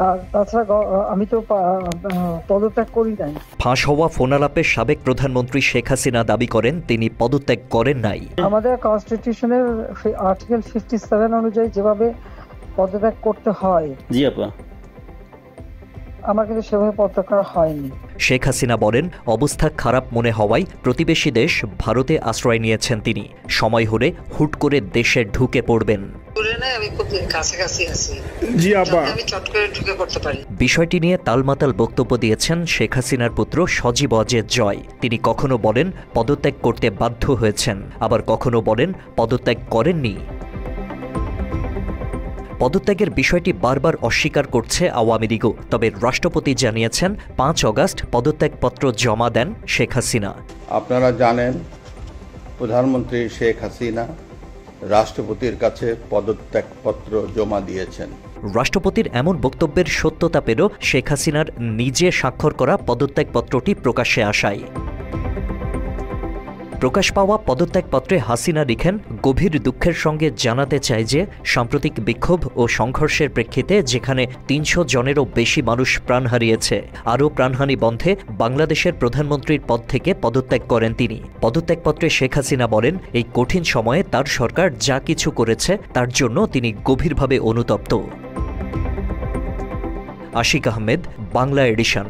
আর তাছাড়া আমি তো পদত্যাগ করি নাই। ফাঁস হওয়া ফোনালাপে সাবেক প্রধানমন্ত্রী শেখ হাসিনা দাবি করেন তিনি পদত্যাগ করেন নাই। আমাদের কনস্টিটিউশনের আর্টিকেল 57 অনুযায়ী যেভাবে পদত্যাগ করতে হয়, জি আপা, আমার কিন্তু সেভাবে পদত্যাগ করা হয়নি। শেখ হাসিনা বলেন অবস্থা খারাপ মনে হওয়ায় প্রতিবেশী দেশ ভারতে আশ্রয় নিয়েছেন তিনি। সময় হলে হুট করে দেশে ঢুকে পড়বেন। বিষয়টি নিয়ে তালমাতাল বক্তব্য দিয়েছেন শেখ হাসিনার পুত্র সজীব অজেদ জয়। তিনি কখনো বলেন পদত্যাগ করতে বাধ্য হয়েছেন, আবার কখনো বলেন পদত্যাগ করেননি। পদত্যাগের বিষয়টি বারবার অস্বীকার করছে আওয়ামী লীগও। তবে রাষ্ট্রপতি জানিয়েছেন 5 অগাস্ট পদত্যাগপত্র জমা দেন শেখ হাসিনা। আপনারা জানেন প্রধানমন্ত্রী শেখ হাসিনা রাষ্ট্রপতির কাছে পদত্যাগপত্র জমা দিয়েছেন। রাষ্ট্রপতির এমন বক্তব্যের সত্যতা পেল শেখ হাসিনার নিজে স্বাক্ষর করা পদত্যাগপত্রটি প্রকাশ্যে আসায়। প্রকাশ পাওয়া পদত্যাগপত্রে হাসিনা লিখেন, গভীর দুঃখের সঙ্গে জানাতে চাই যে সাম্প্রতিক বিক্ষোভ ও সংঘর্ষের প্রেক্ষিতে যেখানে 300 জনেরও বেশি মানুষ প্রাণ হারিয়েছে, আরও প্রাণহানি বন্ধে বাংলাদেশের প্রধানমন্ত্রীর পদ থেকে পদত্যাগ করেন তিনি। পদত্যাগপত্রে শেখ হাসিনা বলেন এই কঠিন সময়ে তার সরকার যা কিছু করেছে তার জন্য তিনি গভীরভাবে অনুতপ্ত। আশিক আহমেদ, বাংলা এডিশন।